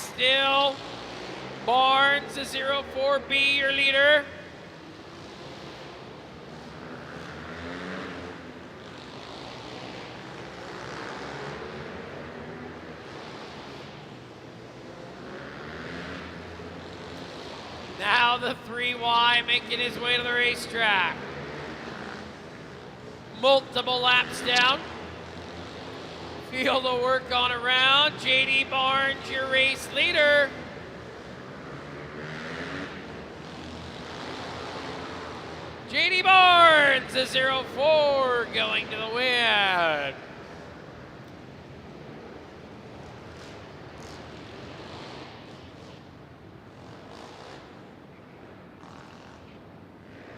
still. Barnes, the 04B, your leader. Now the 3Y making his way to the racetrack. Multiple laps down. Field of work on around. JD Barnes, your race leader. JD Barnes, the 04, going to the win.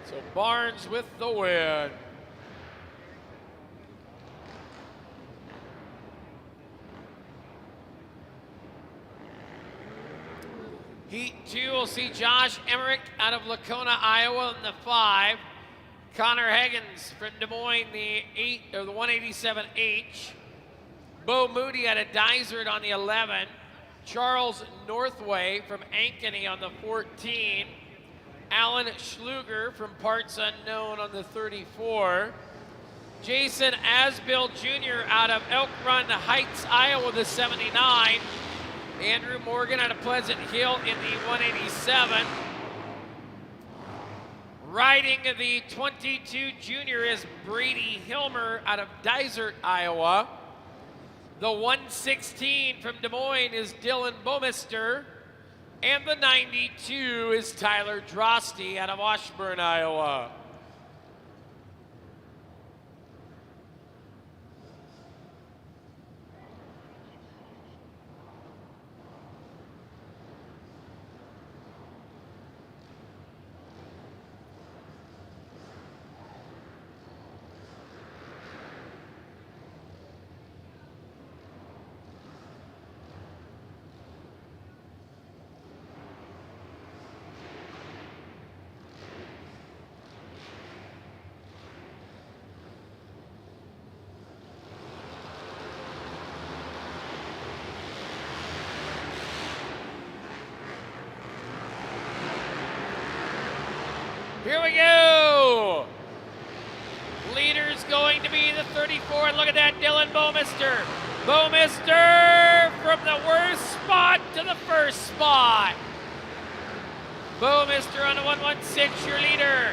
So Barnes with the win. Heat 2 will see Josh Emmerich out of Lacona, Iowa in the 5. Connor Higgins from Des Moines, the 187H. Bo Moody out of Dysart on the 11. Charles Northway from Ankeny on the 14. Alan Schluger from Parts Unknown on the 34. Jason Asbill Jr. out of Elk Run Heights, Iowa, the 79. Andrew Morgan out of Pleasant Hill in the 187. Riding the 22 junior is Brady Hilmer out of Dysart, Iowa. The 116 from Des Moines is Dylan Bomister. And the 92 is Tyler Drosty out of Washburn, Iowa. Here we go. Leader's going to be the 34. And look at that, Dylan Bomister. Bomister from the worst spot to the first spot. Bomister on the 116, your leader.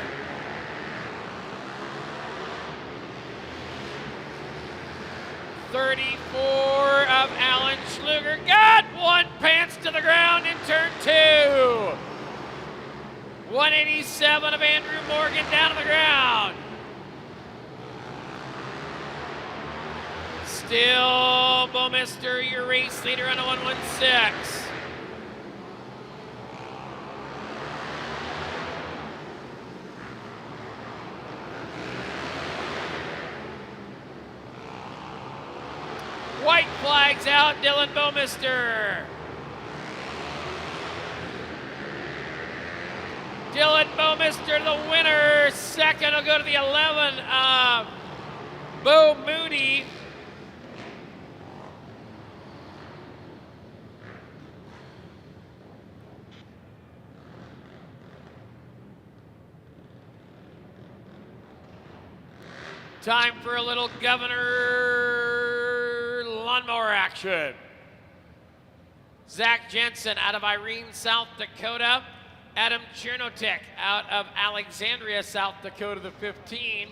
'34 of Alan Schluger. Got one, pants to the ground in turn 2. 187 of Andrew Morgan down on the ground. Still Bomister, your race leader on a 116. White flags out, Dylan Bomister. Dylan Bomister, the winner. Second will go to the 11 of Bo Moody. Time for a little Governor lawnmower action. Zach Jensen out of Irene, South Dakota. Adam Chernotek out of Alexandria, South Dakota, the 15.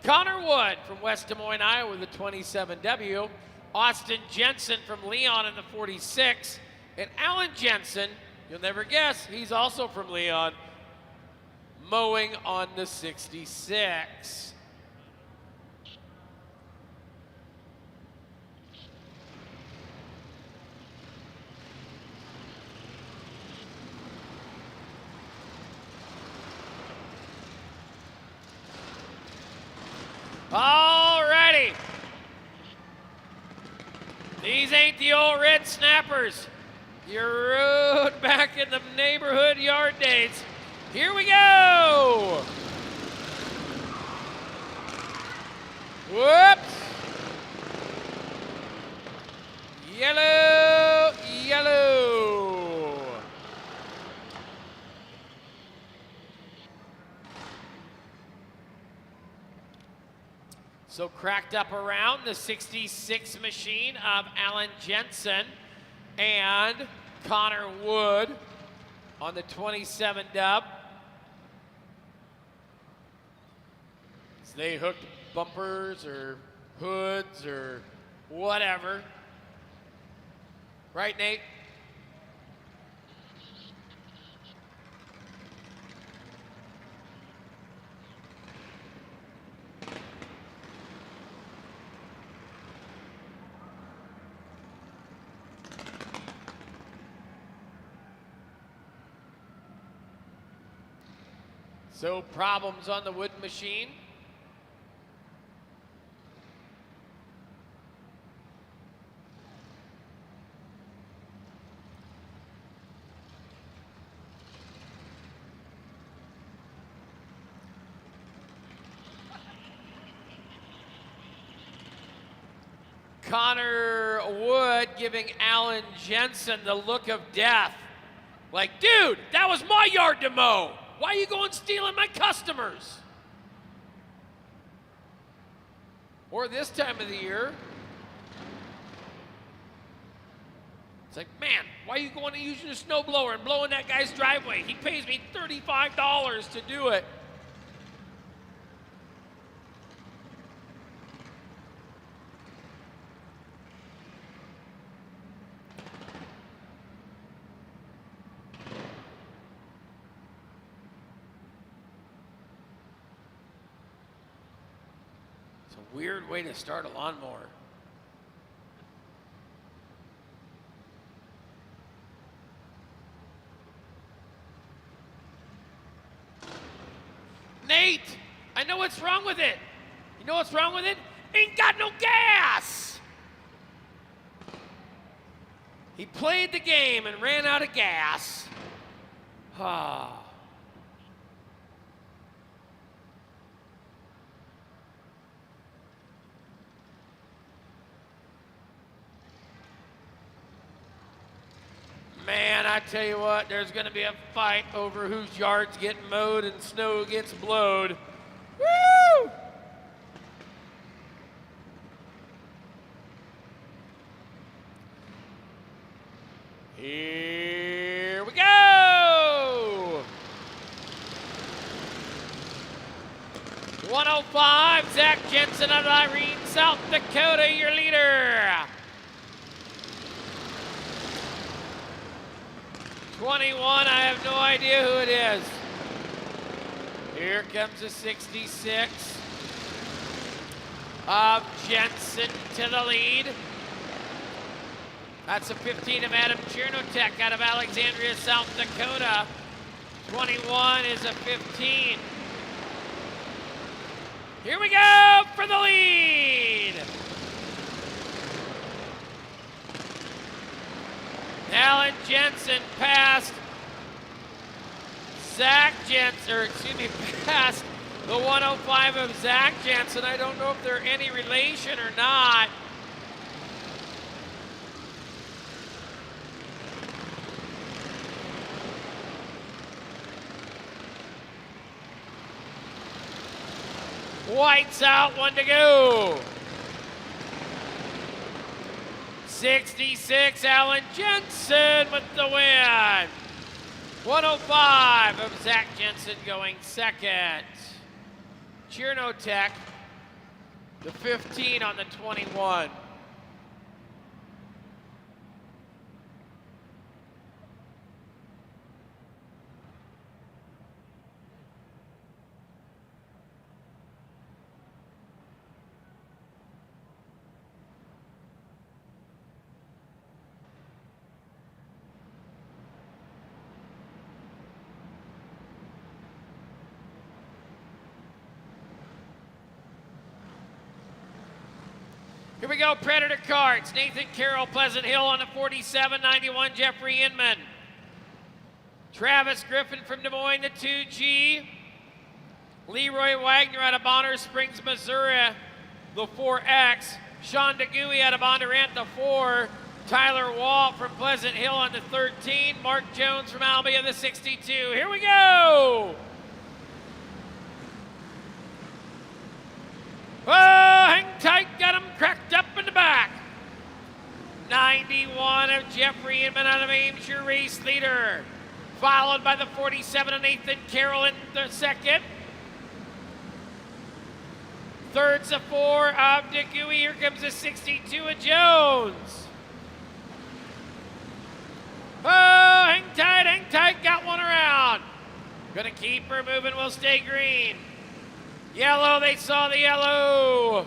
Connor Wood from West Des Moines, Iowa, the 27W. Austin Jensen from Leon in the 46. And Alan Jensen, you'll never guess, he's also from Leon, mowing on the 66. All righty. These ain't the old red snappers. You rode back in the neighborhood yard days. Here we go. Whoops. Yellow, yellow. So cracked up around the 66 machine of Alan Jensen and Connor Wood on the 27 dub. So they hooked bumpers or hoods or whatever. Right, Nate? So problems on the wood machine. Connor Wood giving Alan Jensen the look of death. Like, dude, that was my yard to mow. Why are you going stealing my customers? Or this time of the year, it's like, man, why are you going and using a snowblower and blowing that guy's driveway? He pays me $35 to do it. Weird way to start a lawnmower. Nate, I know what's wrong with it. You know what's wrong with it? Ain't got no gas. He played the game and ran out of gas. Ah. Man, I tell you what, there's going to be a fight over whose yard's getting mowed and snow gets blowed. Woo! Here we go! 105, Zach Jensen out of Irene, South Dakota, your leader. 21, I have no idea who it is. Here comes a 66 of Jensen to the lead. That's a 15 of Adam Chernotek out of Alexandria, South Dakota. 21 is a 15. Here we go for the lead. Alan Jensen passed Zach Jensen, or excuse me, passed the 105 of Zach Jensen. I don't know if they're any relation or not. White's out, one to go. 66, Alan Jensen with the win. 105 of Zach Jensen going second. Chernotek, the 15 on the 21. Here we go, Predator Carts. Nathan Carroll, Pleasant Hill on the 4791, Jeffrey Inman. Travis Griffin from Des Moines, the 2G. Leroy Wagner out of Bonner Springs, Missouri, the 4X. Sean DeGuy out of Bondurant, the 4. Tyler Walt from Pleasant Hill on the 13. Mark Jones from Albia, the 62. Here we go! Whoa! hang tight, got him cracked up in the back. 91 of Jeffrey Inman out of Ames, your race leader. Followed by the 47 of Nathan Carroll in the second. Third's a 4 of DeGuy. Here comes the 62 of Jones. Oh, hang tight, got one around. Gonna keep her moving, will stay green. Yellow, they saw the yellow.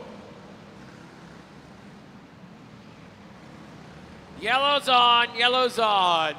Yellow's on.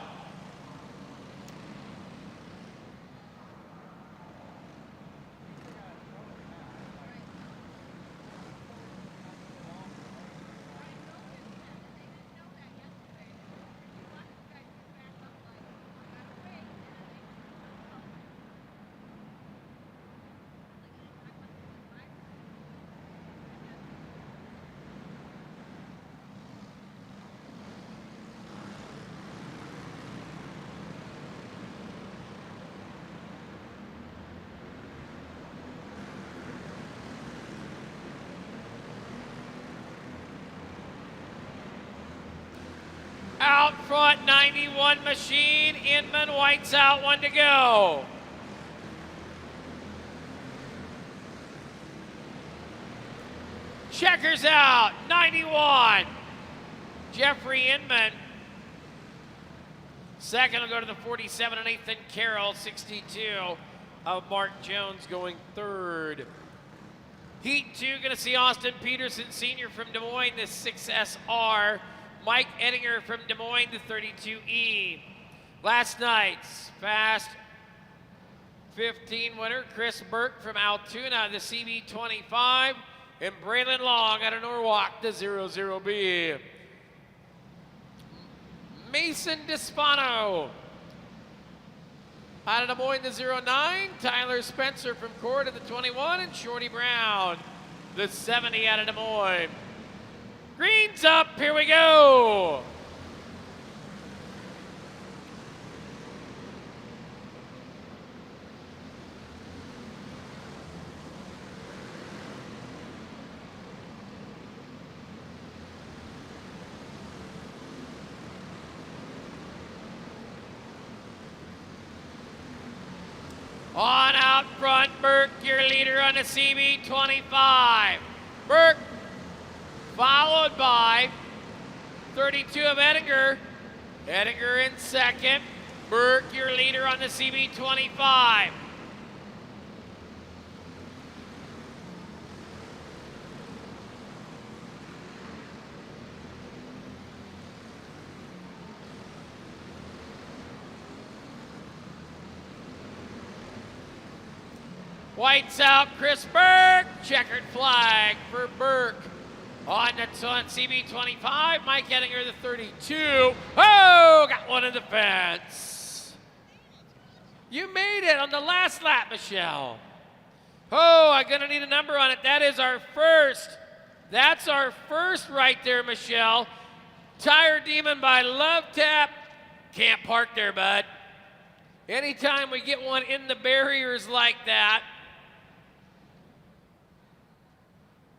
Out front, 91 Machine. Inman, White's out, 1 to go. Checkers out, 91. Jeffrey Inman. Second will go to the 47 of Nathan Carroll, 62 of Mark Jones going third. Heat 2, going to see Austin Peterson Sr. from Des Moines, the 6SR. Mike Ettinger from Des Moines, the 32E. Last night's Fast 15 winner, Chris Burke from Altoona, the CB25. And Braylon Long out of Norwalk, the 00B. Mason Despano out of Des Moines, the 09. Tyler Spencer from Cord at the 21. And Shorty Brown, the 70 out of Des Moines. Green's up, here we go. On out front, Burke, your leader on the CB25. Burke, followed by 32 of Ettinger. Ettinger in second. Burke, your leader on the CB25. White's out, Chris Burke. Checkered flag for Burke. On the CB25, Mike Ettinger, the 32. Oh, got one in the fence. You made it on the last lap, Michelle. Oh, I'm gonna need a number on it. That is our first. That's our first right there, Michelle. Tire Demon by Love Tap. Can't park there, bud. Anytime we get one in the barriers like that.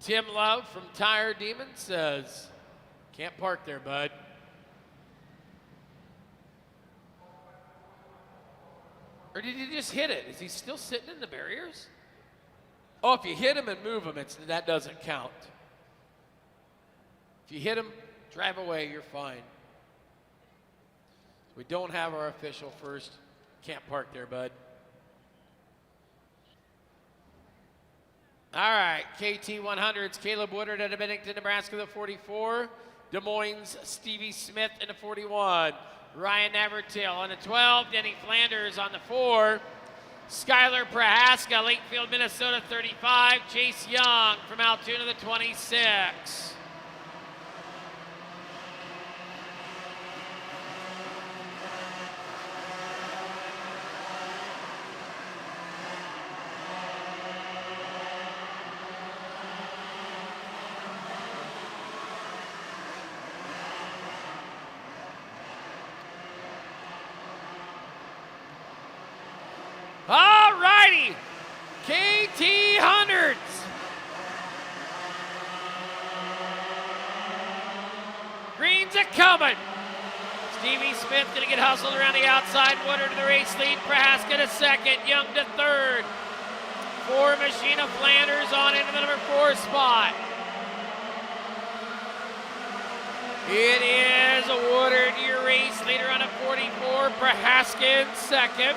Tim Love from Tire Demon says, can't park there, bud. Or did he just hit it? Is he still sitting in the barriers? Oh, if you hit him and move him, that doesn't count. If you hit him, drive away, you're fine. We don't have our official first. Can't park there, bud. All right, KT 100s, Caleb Woodard out of Bennington, Nebraska, the 44. Des Moines, Stevie Smith in the 41. Ryan Navratil on the 12. Denny Flanders on the 4. Skylar Prohaska, Lakefield, Minnesota, 35. Chase Young from Altoona, the 26. All righty, KT 100s. coming. Stevie Smith going to get hustled around the outside. Woodard to the race lead. Prohaska to second. Young to third. For Machina Flanders on into the number 4 spot. It is Woodard, your race leader on a 44. Prohaska in second.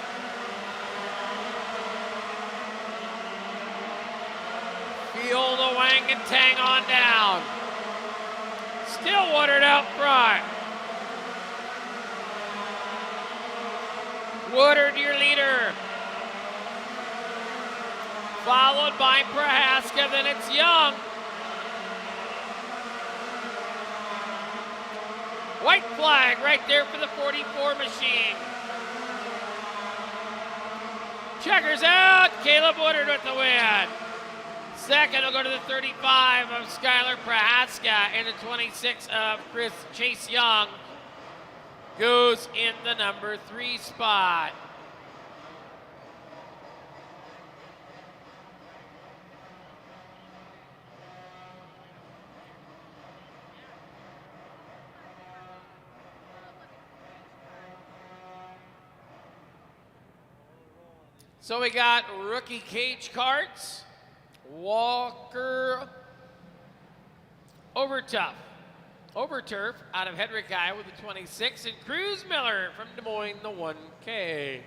Feel the Wang and Tang on down. Still Woodard out front. Woodard, your leader. Followed by Prohaska, then it's Young. White flag right there for the 44 machine. Checkers out, Caleb Woodard with the win. Second will go to the 35 of Skylar Prohaska, and the 26 of Chase Young goes in the number 3 spot. So we got rookie cage carts. Walker Overturf out of Hedrick, Iowa with the 26, and Cruz Miller from Des Moines, the 1K.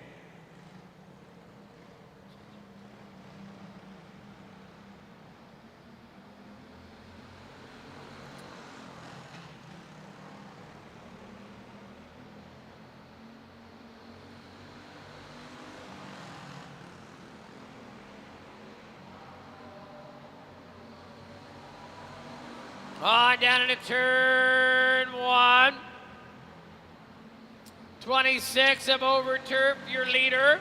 On down into turn 1. 26 of Overturf, your leader.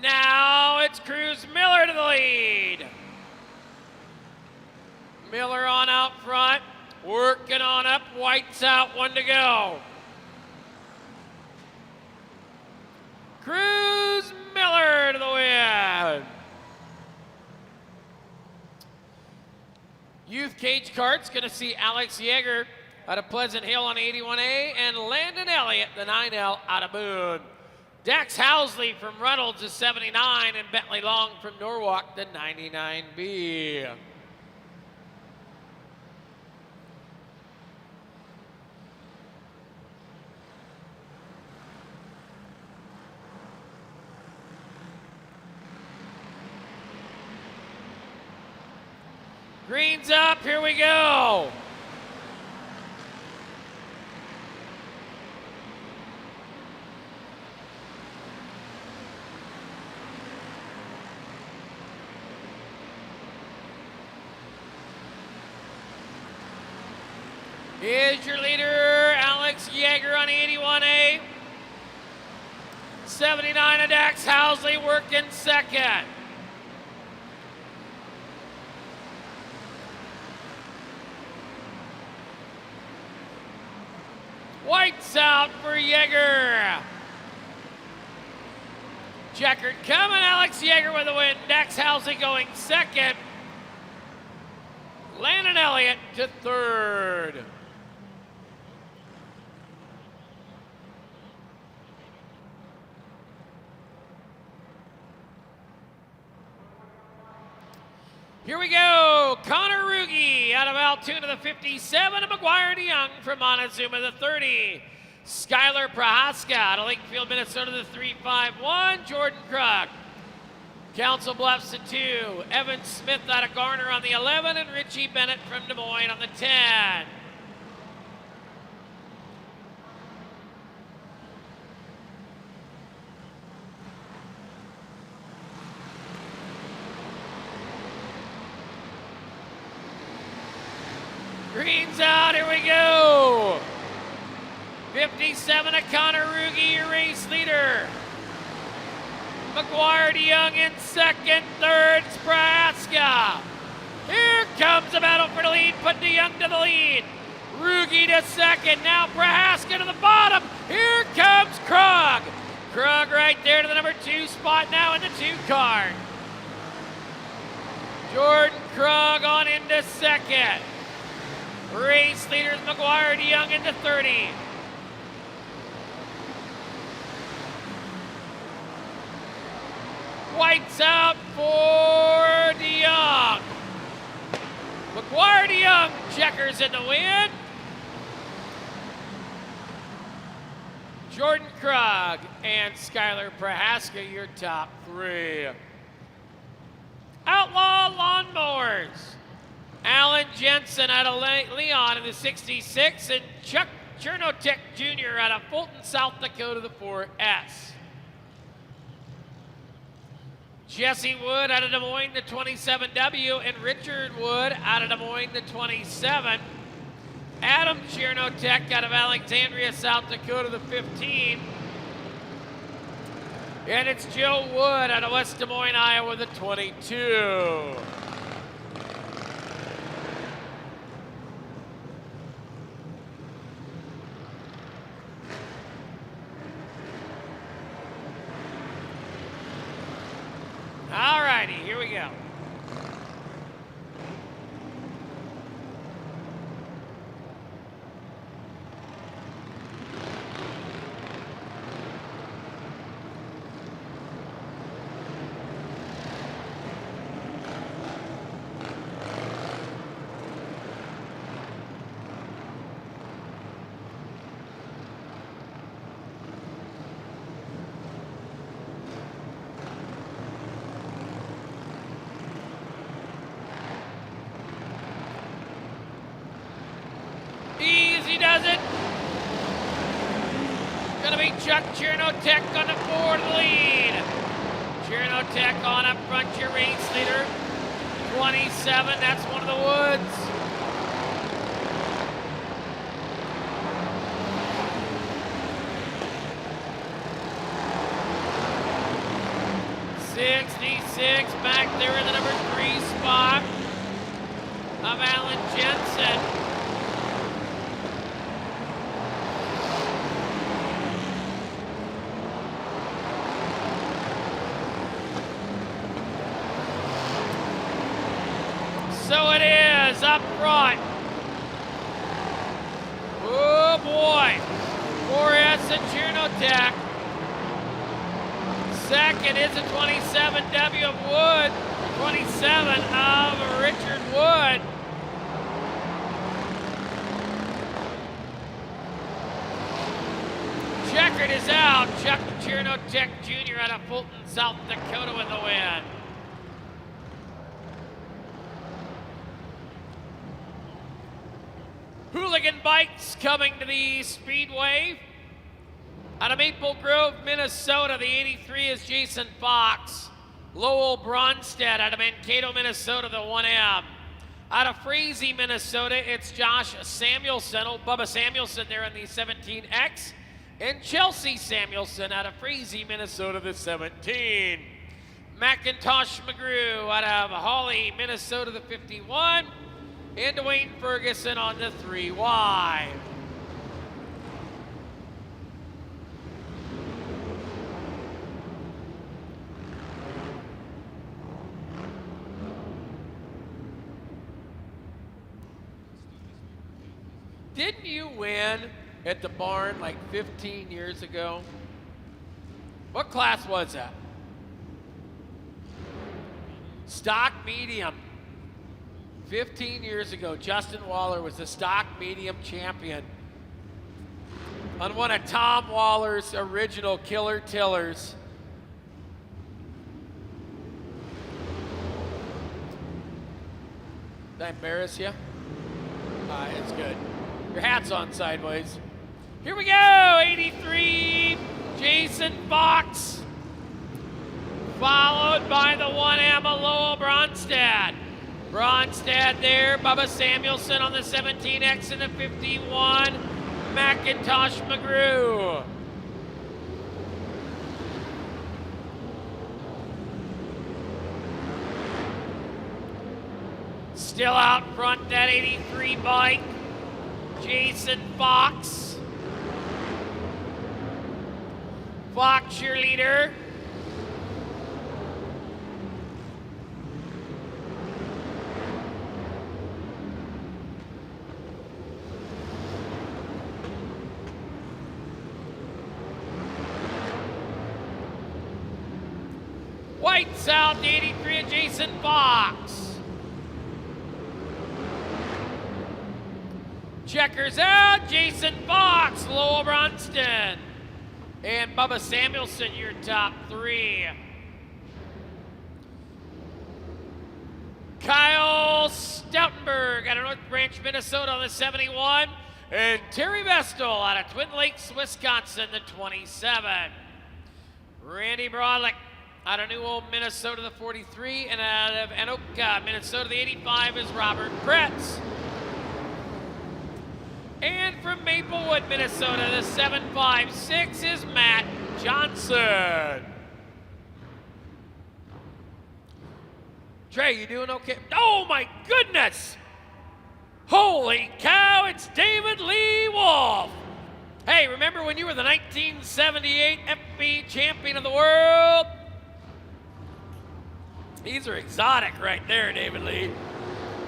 Now it's Cruz Miller to the lead. Miller on out front, working on up. White's out, 1 to go. Cruz Miller to the win. Youth cage karts going to see Alex Yeager out of Pleasant Hill on 81A and Landon Elliott, the 9L, out of Boone. Dax Housley from Reynolds is 79 and Bentley Long from Norwalk, the 99B. Green's up, here we go. Here's your leader, Alex Yeager on 81A. 79 of Dax Housley working second. White's out for Yeager. Checkered coming, Alex Yeager with the win. Dax Housley going second. Landon Elliott to third. Here we go. Connor Ruge out of Altoona, the 57, and McGuire DeYoung from Montezuma, the 30. Skylar Prohaska out of Lakefield, Minnesota, the 351. Jordan Krug. Council Bluffs, the 2. Evan Smith out of Garner on the 11, and Richie Bennett from Des Moines on the 10. Green's out, here we go. 57 of Connor Ruge, your race leader. McGuire DeYoung in second, third, Prohaska. Here comes the battle for the lead, put DeYoung to the lead. Ruge to second, now Prohaska to the bottom. Here comes Krug. Krug right there to the number 2 spot now in the 2 car. Jordan Krug on into second. Race leaders McGuire DeYoung into 30. White's out for DeYoung. McGuire DeYoung checkers in the win. Jordan Krug and Skylar Prohaska, your top three. Outlaw Lawnmowers. Alan Jensen out of Leon in the 66 and Chuck Chernotek Jr. out of Fulton, South Dakota, the 4S. Jesse Wood out of Des Moines, the 27W, and Richard Wood out of Des Moines, the 27. Adam Chernotek out of Alexandria, South Dakota, the 15. And it's Joe Wood out of West Des Moines, Iowa, the 22. All righty, here we go. Easy does it. Gonna be Chuck Chernotek on the 4 to the lead. Chernotek on up front, your race leader. 27, that's one of the Woods. '66 back there in the number 3 spot of Alan Jensen. So it is up front. Oh boy. 4S and Chernotek. Second is a 27W of Wood. 27 of Richard Wood. Checkered is out. Chuck Chernotek Jr. out of Fulton, South Dakota with the win. Hooligan Bikes coming to the Speedway. Out of Maple Grove, Minnesota, the 83 is Jason Fox. Lowell Bronstedt out of Mankato, Minnesota, the 1M. Out of Frazee, Minnesota, it's Josh Samuelson, old Bubba Samuelson there in the 17X. And Chelsea Samuelson out of Frazee, Minnesota, the 17. Macintosh McGrew out of Hawley, Minnesota, the 51. And Dwayne Ferguson on the 3Y. Didn't you win at the barn like 15 years ago? What class was that? Stock medium. 15 years ago, Justin Waller was the stock medium champion on one of Tom Waller's original killer tillers. Did I embarrass you? It's good. Your hat's on sideways. Here we go, 83, Jason Fox, followed by the 1M Lowell Bronstedt. Bronstedt there, Bubba Samuelson on the 17X and the 51, Macintosh McGrew. Still out front, that 83 bike, Jason Fox. Fox, your leader. Whites out, the 83 of Jason Fox. Checkers out, Jason Fox, Lowell Bronston. And Bubba Samuelson, your top three. Kyle Stoutenberg out of North Branch, Minnesota on the 71. And Terry Vestal out of Twin Lakes, Wisconsin, the 27. Randy Brodlick out of New Ulm, Minnesota, the 43. And out of Anoka, Minnesota, the 85 is Robert Pretz. And from Maplewood, Minnesota, the 756 is Matt Johnson. Trey, you doing okay? Oh my goodness! Holy cow, it's David Lee Wolf. Hey, remember when you were the 1978 FB champion of the world? These are exotic right there, David Lee.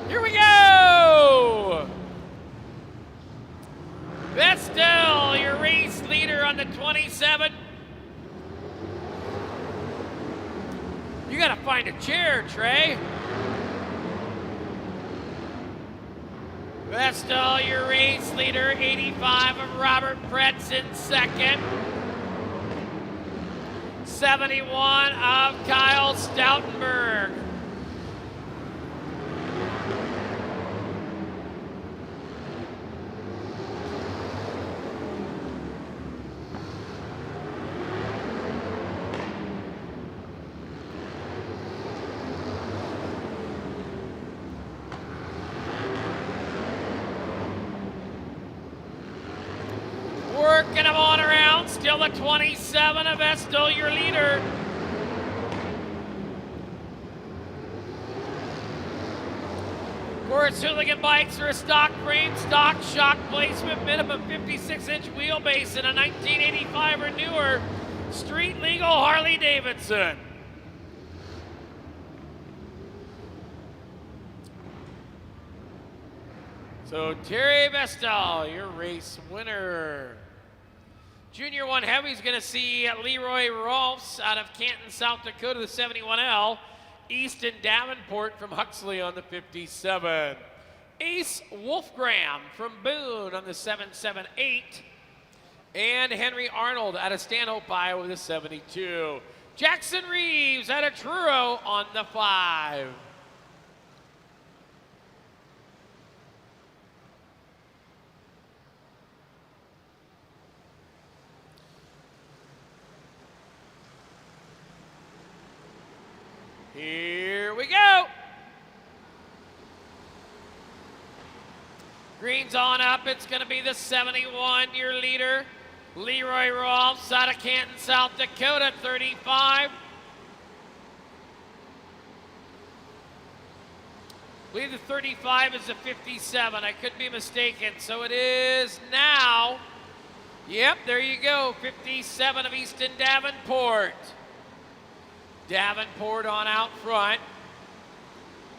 Here we go! Vestal, your race leader on the 27. You gotta find a chair, Trey. Vestal, your race leader, 85 of Robert Pretz in second. 71 of Kyle Stoutenberg. Working them on around, still the 27 of Vestal, your leader. Of course, Hooligan bikes are a stock frame, stock shock placement, minimum 56-inch wheelbase, and a 1985 or newer street legal Harley Davidson. So Terry Vestal, your race winner. Junior 1 Heavy is going to see Leroy Rolfs out of Canton, South Dakota, the 71L. Easton Davenport from Huxley on the 57. Ace Wolfgram from Boone on the 778. And Henry Arnold out of Stanhope, Iowa, the 72. Jackson Reeves out of Truro on the 5. Here we go. Green's on up. It's going to be the 71, your leader, Leroy Rolfs out of Canton, South Dakota, 35. I believe the 35 is a 57. I could be mistaken. So it is now. Yep, there you go. 57 of Easton Davenport. Davenport on out front.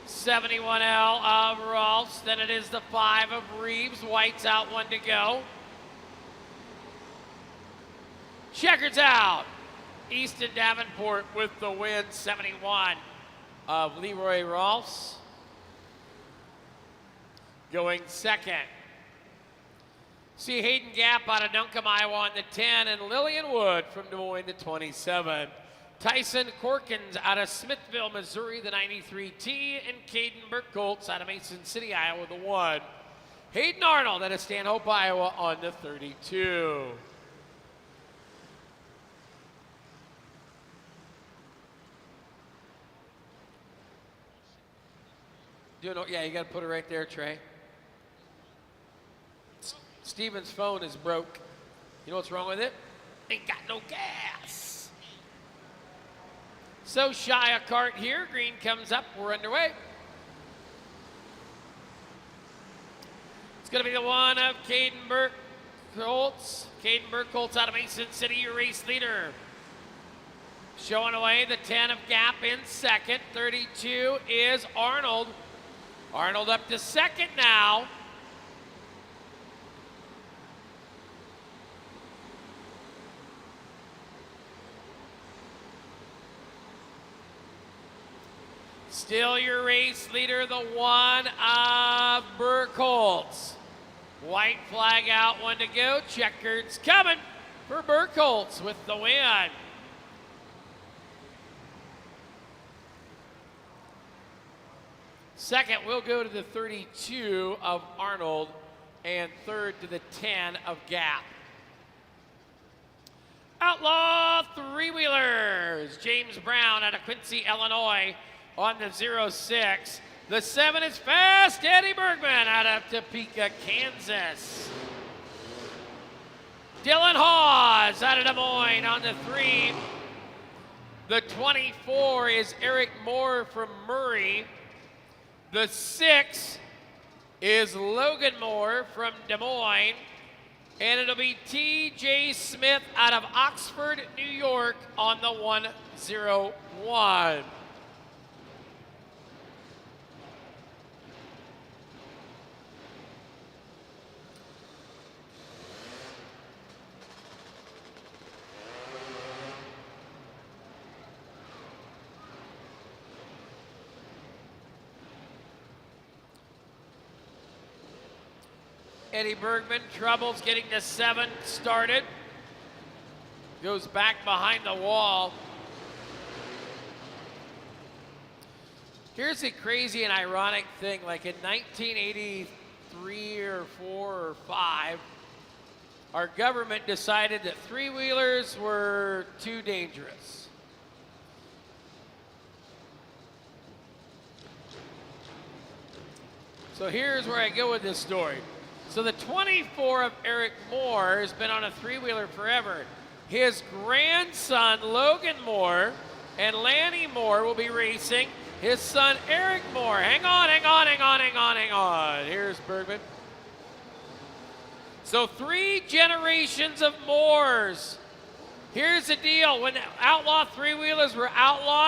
71L of Rolfs. Then it is the 5 of Reeves. White's out, 1 to go. Checkers out. Easton Davenport with the win. 71 of Leroy Rolfs. Going second. See Hayden Gap out of Duncombe, Iowa on the 10. And Lillian Wood from Des Moines, the 27. Tyson Corkins out of Smithville, Missouri, the 93T, and Caden Burkholtz out of Mason City, Iowa, the 1. Hayden Arnold out of Stanhope, Iowa on the 32. Yeah, you got to put it right there, Trey. Steven's phone is broke. You know what's wrong with it? Ain't got no gas. So shy a cart here. Green comes up. We're underway. It's going to be the 1 of Caden Burkholtz. Caden Burkholtz out of Mason City, your race leader. Showing away the 10 of Gap in second. 32 is Arnold. Arnold up to second now. Still your race leader, the one of Burkholz. White flag out, one to go. Checkered's coming for Burkholz with the win. Second, we'll go to the 32 of Arnold, and third to the 10 of Gap. Outlaw three-wheelers. James Brown out of Quincy, Illinois on the 06. The 7 is fast. Eddie Bergman out of Topeka, Kansas. Dylan Hawes out of Des Moines on the 3. The 24 is Eric Moore from Murray. The 6 is Logan Moore from Des Moines. And it'll be T.J. Smith out of Oxford, New York on the 101. Eddie Bergman troubles getting the 7 started. Goes back behind the wall. Here's a crazy and ironic thing. Like in 1983 or 4 or 5, our government decided that three-wheelers were too dangerous. So here's where I go with this story. So the 24 of Eric Moore has been on a three-wheeler forever. His grandson, Logan Moore, and Lanny Moore will be racing. His son, Eric Moore. Hang on. Here's Bergman. So 3 generations of Moores. Here's the deal. When outlaw three-wheelers were outlawed,